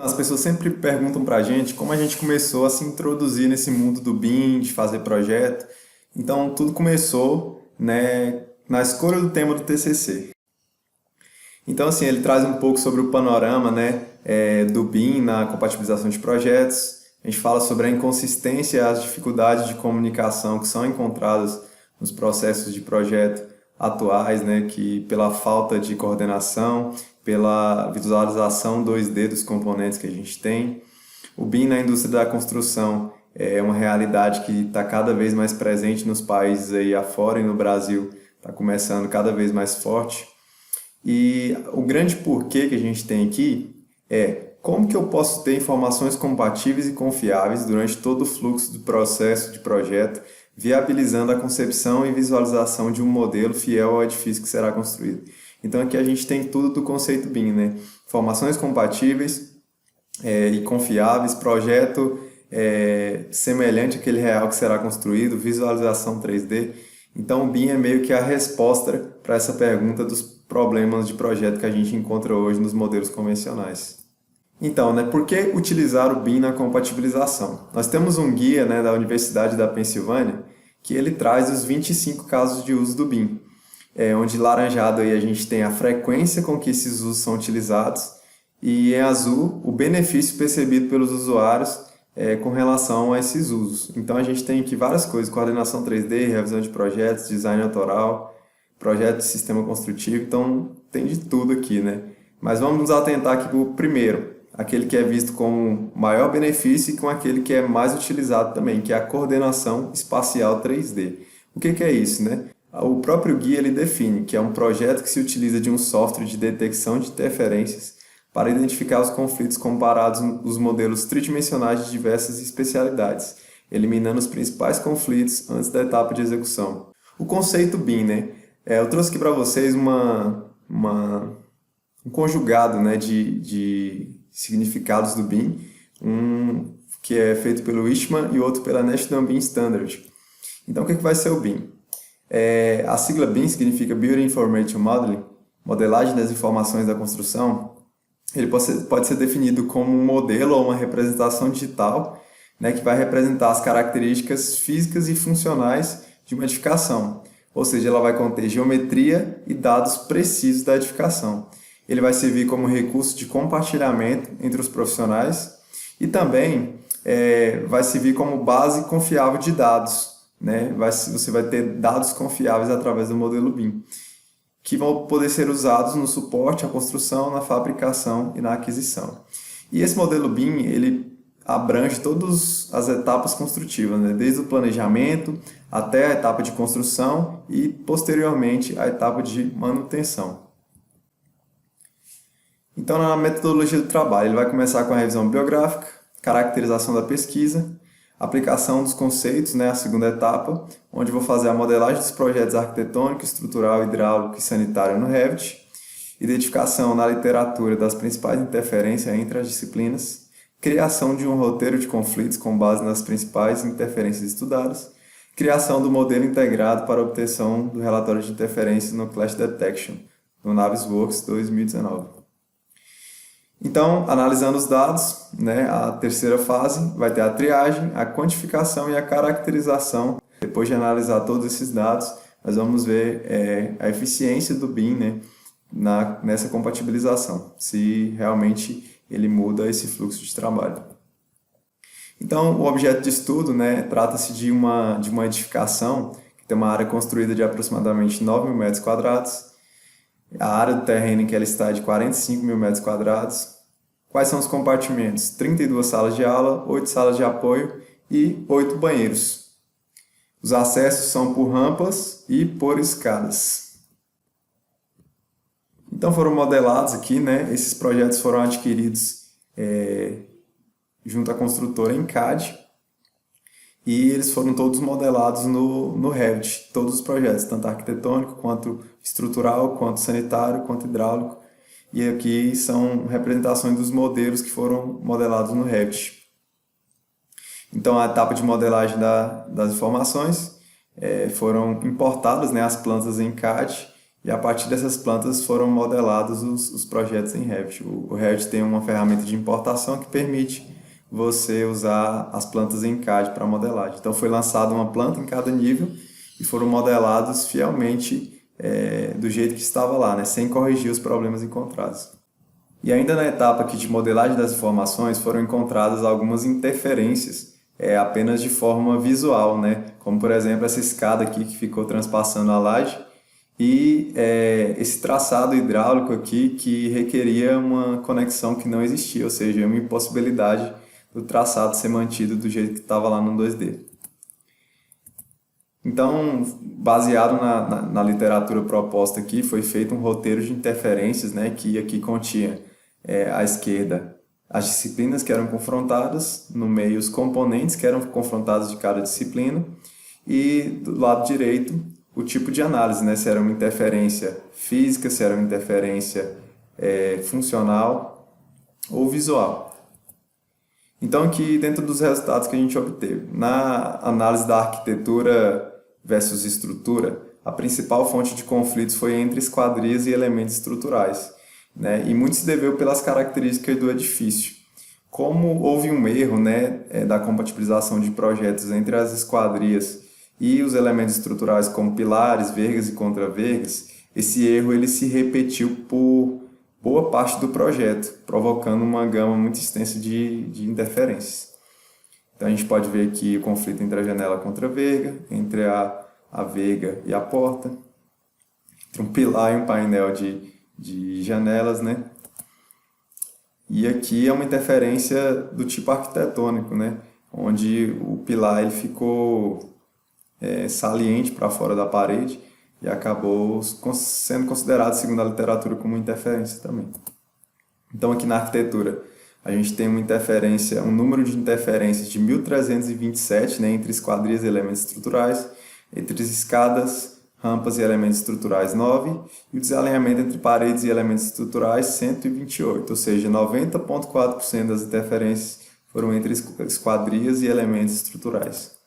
As pessoas sempre perguntam para a gente como a gente começou a se introduzir nesse mundo do BIM, de fazer projeto. Então, tudo começou, né, na escolha do tema do TCC. Então, assim, ele traz um pouco sobre o panorama, né, do BIM na compatibilização de projetos. A gente fala sobre a inconsistência e as dificuldades de comunicação que são encontradas nos processos de projeto atuais, né, que pela falta de coordenação, pela visualização 2D dos componentes que a gente tem. O BIM na indústria da construção é uma realidade que está cada vez mais presente nos países aí afora e no Brasil está começando cada vez mais forte. E o grande porquê que a gente tem aqui é como que eu posso ter informações compatíveis e confiáveis durante todo o fluxo do processo de projeto, viabilizando a concepção e visualização de um modelo fiel ao edifício que será construído. Então aqui a gente tem tudo do conceito BIM, né? Informações compatíveis e confiáveis, projeto semelhante àquele real que será construído, visualização 3D. Então o BIM é meio que a resposta para essa pergunta dos problemas de projeto que a gente encontra hoje nos modelos convencionais. Então, né, por que utilizar o BIM na compatibilização? Nós temos um guia, né, da Universidade da Pensilvânia que ele traz os 25 casos de uso do BIM, onde laranjado aí a gente tem a frequência com que esses usos são utilizados e em azul o benefício percebido pelos usuários com relação a esses usos. Então a gente tem aqui várias coisas: coordenação 3D, revisão de projetos, design autoral, projeto de sistema construtivo, então tem de tudo aqui, né? Mas vamos nos atentar aqui para o primeiro, aquele que é visto como maior benefício e com aquele que é mais utilizado também, que é a coordenação espacial 3D. O que é isso, né? O próprio guia ele define que é um projeto que se utiliza de um software de detecção de interferências para identificar os conflitos comparados os modelos tridimensionais de diversas especialidades, eliminando os principais conflitos antes da etapa de execução. O conceito BIM, né? Eu trouxe aqui para vocês um conjugado, né, de significados do BIM, um que é feito pelo Eastman e outro pela National BIM Standard. Então, o que vai ser o BIM? A sigla BIM significa Building Information Modeling, modelagem das informações da construção. Ele pode ser definido como um modelo ou uma representação digital, né, que vai representar as características físicas e funcionais de uma edificação. Ou seja, ela vai conter geometria e dados precisos da edificação. Ele vai servir como recurso de compartilhamento entre os profissionais e também vai servir como base confiável de dados, né? Você vai ter dados confiáveis através do modelo BIM, que vão poder ser usados no suporte à construção, na fabricação e na aquisição. E esse modelo BIM, ele abrange todas as etapas construtivas, né? Desde o planejamento até a etapa de construção e, posteriormente, a etapa de manutenção. Então, na metodologia do trabalho, ele vai começar com a revisão bibliográfica, caracterização da pesquisa, aplicação dos conceitos, né, a segunda etapa, onde eu vou fazer a modelagem dos projetos arquitetônico, estrutural, hidráulico e sanitário no Revit, identificação na literatura das principais interferências entre as disciplinas, criação de um roteiro de conflitos com base nas principais interferências estudadas, criação do modelo integrado para a obtenção do relatório de interferência no Clash Detection, no Navisworks 2019. Então, analisando os dados, né, a terceira fase vai ter a triagem, a quantificação e a caracterização. Depois de analisar todos esses dados, nós vamos ver a eficiência do BIM, né, nessa compatibilização, se realmente ele muda esse fluxo de trabalho. Então, o objeto de estudo, né, trata-se de uma edificação que tem uma área construída de aproximadamente 9 mil metros quadrados. A área do terreno em que ela está é de 45 mil metros quadrados. Quais são os compartimentos? 32 salas de aula, 8 salas de apoio e 8 banheiros. Os acessos são por rampas e por escadas. Então foram modelados aqui, né? Esses projetos foram adquiridos junto à construtora em CAD e eles foram todos modelados no Revit, todos os projetos, tanto arquitetônico, quanto estrutural, quanto sanitário, quanto hidráulico. E aqui são representações dos modelos que foram modelados no Revit. Então a etapa de modelagem das informações foram importadas, né, as plantas em CAD E a partir dessas plantas foram modelados os projetos em Revit. O Revit tem uma ferramenta de importação que permite você usar as plantas em CAD para modelagem. Então foi lançada uma planta em cada nível e foram modelados fielmente do jeito que estava lá, né? Sem corrigir os problemas encontrados. E ainda na etapa aqui de modelagem das informações foram encontradas algumas interferências apenas de forma visual, né? Como por exemplo essa escada aqui que ficou transpassando a laje e esse traçado hidráulico aqui que requeria uma conexão que não existia, ou seja, uma impossibilidade do traçado ser mantido do jeito que estava lá no 2D. Então, baseado na literatura proposta aqui, foi feito um roteiro de interferências, né, que aqui continha à esquerda as disciplinas que eram confrontadas, no meio os componentes que eram confrontados de cada disciplina e do lado direito o tipo de análise, né, se era uma interferência física, se era uma interferência funcional ou visual. Então aqui dentro dos resultados que a gente obteve, na análise da arquitetura versus estrutura, a principal fonte de conflitos foi entre esquadrias e elementos estruturais, né? E muito se deveu pelas características do edifício. Como houve um erro, né, da compatibilização de projetos entre as esquadrias e os elementos estruturais como pilares, vergas e contravergas, esse erro ele se repetiu por boa parte do projeto, provocando uma gama muito extensa de interferências. Então a gente pode ver aqui o conflito entre a janela contra a verga, entre a verga e a porta, entre um pilar e um painel de janelas, né? E aqui é uma interferência do tipo arquitetônico, né? Onde o pilar ele ficou saliente para fora da parede e acabou sendo considerado, segundo a literatura, como interferência também. Então aqui na arquitetura a gente tem um número de interferências de 1327, né, entre esquadrias e elementos estruturais, entre escadas, rampas e elementos estruturais 9, e o desalinhamento entre paredes e elementos estruturais 128, ou seja, 90,4% das interferências foram entre esquadrias e elementos estruturais.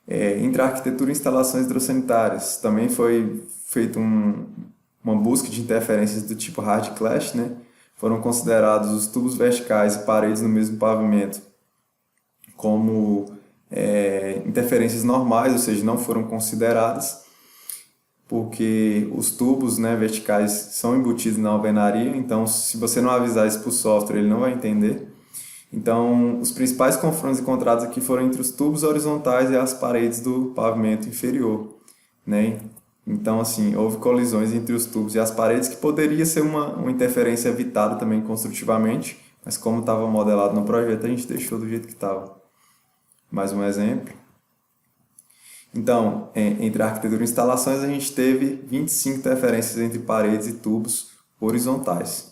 Entre a arquitetura e instalações hidrossanitárias, também foi feita uma busca de interferências do tipo hard clash, né? Foram considerados os tubos verticais e paredes no mesmo pavimento como interferências normais, ou seja, não foram consideradas, porque os tubos, né, verticais são embutidos na alvenaria, então se você não avisar isso para o software, ele não vai entender. Então, os principais confrontos encontrados aqui foram entre os tubos horizontais e as paredes do pavimento inferior, né? Então, assim, houve colisões entre os tubos e as paredes que poderia ser uma interferência evitada também construtivamente, mas como estava modelado no projeto, a gente deixou do jeito que estava. Mais um exemplo. Então, entre a arquitetura e instalações, a gente teve 25 interferências entre paredes e tubos horizontais.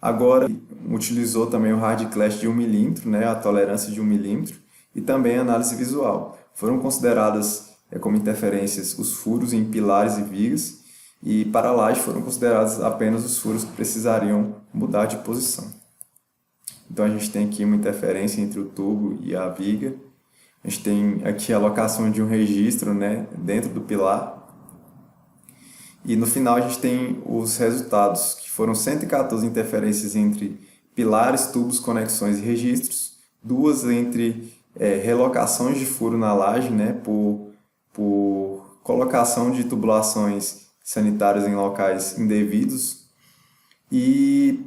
Agora, utilizou também o hard clash de 1 milímetro, né, a tolerância de 1 milímetro, e também a análise visual. Foram consideradas como interferências os furos em pilares e vigas, e para a laje foram considerados apenas os furos que precisariam mudar de posição. Então a gente tem aqui uma interferência entre o tubo e a viga. A gente tem aqui a alocação de um registro, né, dentro do pilar. E no final a gente tem os resultados, que foram 114 interferências entre pilares, tubos, conexões e registros, 2 entre relocações de furo na laje, né, por colocação de tubulações sanitárias em locais indevidos, e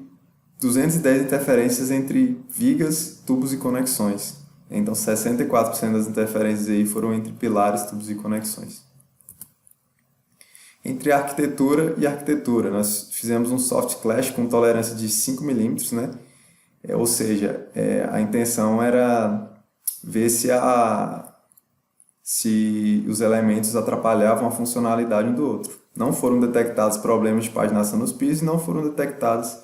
210 interferências entre vigas, tubos e conexões. Então 64% das interferências aí foram entre pilares, tubos e conexões. Entre arquitetura e arquitetura, nós fizemos um soft clash com tolerância de 5 milímetros, né? Ou seja, a intenção era ver se os elementos atrapalhavam a funcionalidade um do outro. Não foram detectados problemas de paginação nos pisos e não foram detectadas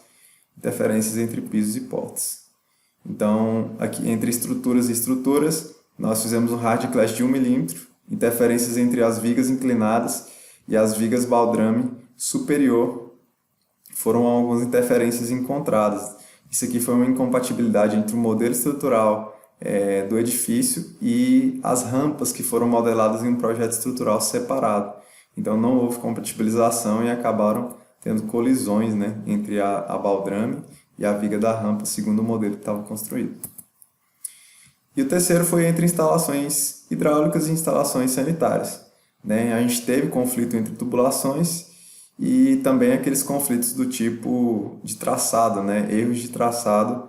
interferências entre pisos e portas. Então, aqui entre estruturas e estruturas, nós fizemos um hard clash de 1 milímetro, interferências entre as vigas inclinadas e as vigas baldrame superior. Foram algumas interferências encontradas. Isso aqui foi uma incompatibilidade entre o modelo estrutural do edifício e as rampas que foram modeladas em um projeto estrutural separado. então não houve compatibilização e acabaram tendo colisões, né, entre a baldrame e a viga da rampa, segundo o modelo que estava construído. E o terceiro foi entre instalações hidráulicas e instalações sanitárias, né? A gente teve conflito entre tubulações e também aqueles conflitos do tipo de traçado, né? Erros de traçado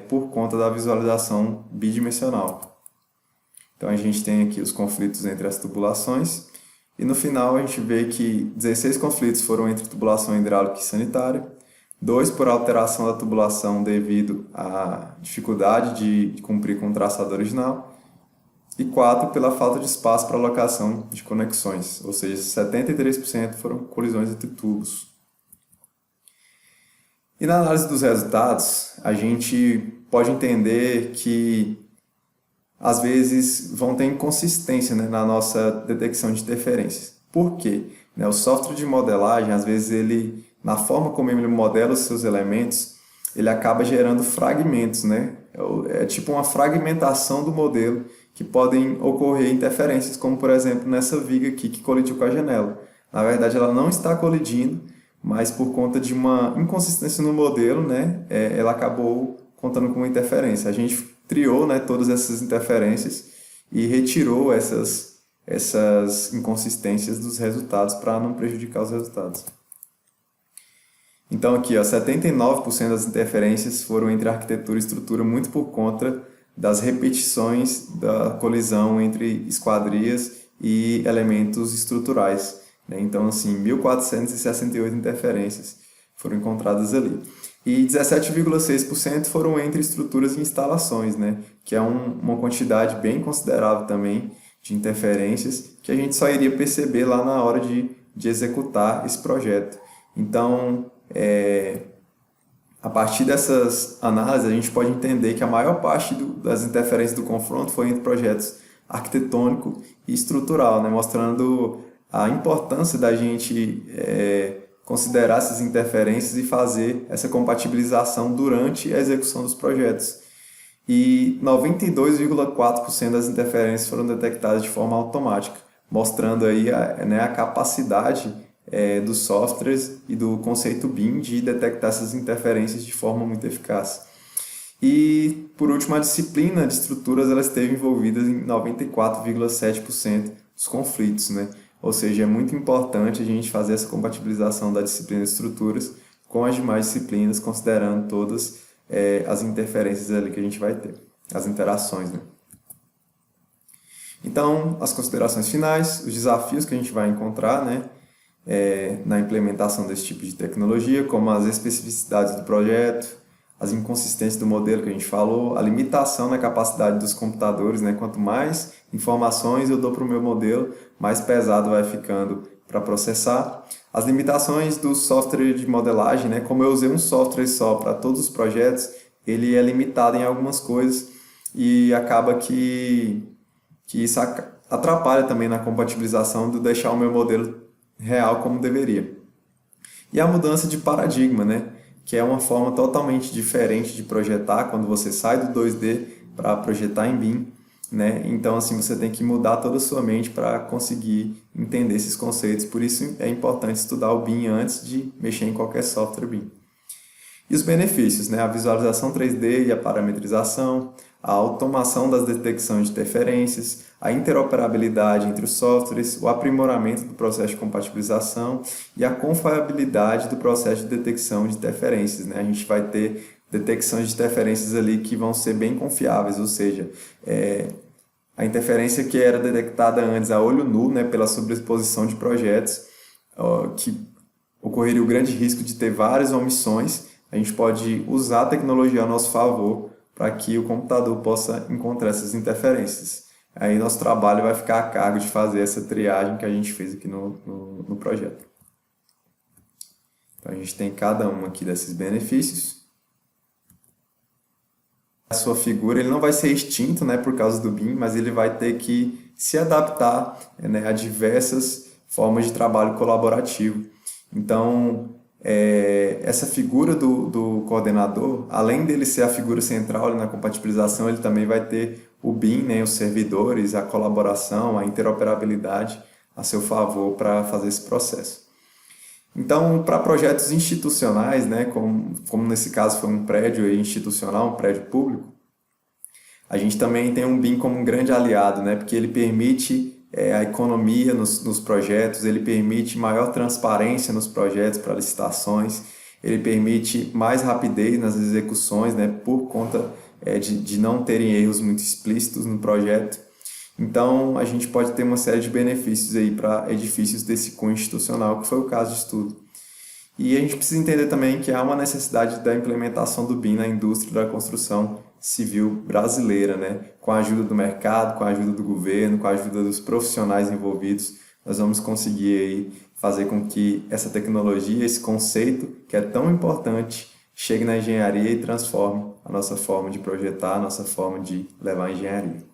por conta da visualização bidimensional. Então a gente tem aqui os conflitos entre as tubulações e no final a gente vê que 16 conflitos foram entre tubulação hidráulica e sanitária, 2 por alteração da tubulação devido à dificuldade de cumprir com o traçado original e 4 pela falta de espaço para alocação de conexões, ou seja, 73% foram colisões entre tubos. E na análise dos resultados, a gente pode entender que às vezes vão ter inconsistência, né, na nossa detecção de interferências. Por quê? O software de modelagem, às vezes, ele, na forma como ele modela os seus elementos, ele acaba gerando fragmentos, né? É tipo uma fragmentação do modelo que podem ocorrer interferências, como por exemplo nessa viga aqui que colidiu com a janela. Na verdade, ela não está colidindo, mas por conta de uma inconsistência no modelo, né, ela acabou contando com uma interferência. A gente triou, né, todas essas interferências e retirou essas inconsistências dos resultados para não prejudicar os resultados. Então aqui, ó, 79% das interferências foram entre arquitetura e estrutura, muito por conta das repetições da colisão entre esquadrias e elementos estruturais, né? Então, assim, 1.468 interferências foram encontradas ali. E 17,6% foram entre estruturas e instalações, né? Que é uma quantidade bem considerável também de interferências que a gente só iria perceber lá na hora de executar esse projeto. Então, a partir dessas análises, a gente pode entender que a maior parte das interferências do confronto foi entre projetos arquitetônico e estrutural, né? Mostrando a importância da gente considerar essas interferências e fazer essa compatibilização durante a execução dos projetos. E 92,4% das interferências foram detectadas de forma automática, mostrando aí a capacidade dos softwares e do conceito BIM de detectar essas interferências de forma muito eficaz. E, por último, a disciplina de estruturas ela esteve envolvida em 94,7% dos conflitos, né? Ou seja, é muito importante a gente fazer essa compatibilização da disciplina de estruturas com as demais disciplinas, considerando todas as interferências ali que a gente vai ter, as interações, né? Então, as considerações finais, os desafios que a gente vai encontrar, né, na implementação desse tipo de tecnologia, como as especificidades do projeto, as inconsistências do modelo que a gente falou, a limitação na capacidade dos computadores, né? Quanto mais informações eu dou para o meu modelo, mais pesado vai ficando para processar. As limitações do software de modelagem, né? Como eu usei um software só para todos os projetos, ele é limitado em algumas coisas e acaba que isso atrapalha também na compatibilização de deixar o meu modelo real como deveria. E a mudança de paradigma, né? Que é uma forma totalmente diferente de projetar quando você sai do 2D para projetar em BIM, né? Então, assim, você tem que mudar toda a sua mente para conseguir entender esses conceitos. Por isso é importante estudar o BIM antes de mexer em qualquer software BIM. E os benefícios, né? A visualização 3D e a parametrização, a automação das detecções de interferências, a interoperabilidade entre os softwares, o aprimoramento do processo de compatibilização e a confiabilidade do processo de detecção de interferências, né? A gente vai ter detecções de interferências ali que vão ser bem confiáveis, ou seja, a interferência que era detectada antes a olho nu, né, pela sobreposição de projetos, que ocorreria o grande risco de ter várias omissões, a gente pode usar a tecnologia a nosso favor para que o computador possa encontrar essas interferências. Aí nosso trabalho vai ficar a cargo de fazer essa triagem que a gente fez aqui no projeto. Então a gente tem cada um aqui desses benefícios. A sua figura ele não vai ser extinto, né, por causa do BIM, mas ele vai ter que se adaptar, né, a diversas formas de trabalho colaborativo. Então, essa figura do coordenador, além dele ser a figura central ali na compatibilização, ele também vai ter o BIM, né, os servidores, a colaboração, a interoperabilidade a seu favor para fazer esse processo. Então, para projetos institucionais, né, como nesse caso foi um prédio institucional, um prédio público, a gente também tem um BIM como um grande aliado, né, porque ele permite a economia nos projetos, ele permite maior transparência nos projetos para licitações, ele permite mais rapidez nas execuções, né, por conta de não terem erros muito explícitos no projeto. Então, a gente pode ter uma série de benefícios aí para edifícios desse cunho institucional, que foi o caso de estudo. E a gente precisa entender também que há uma necessidade da implementação do BIM na indústria da construção civil brasileira, né? Com a ajuda do mercado, com a ajuda do governo, com a ajuda dos profissionais envolvidos, nós vamos conseguir aí fazer com que essa tecnologia, esse conceito que é tão importante, chegue na engenharia e transforme a nossa forma de projetar, a nossa forma de levar a engenharia.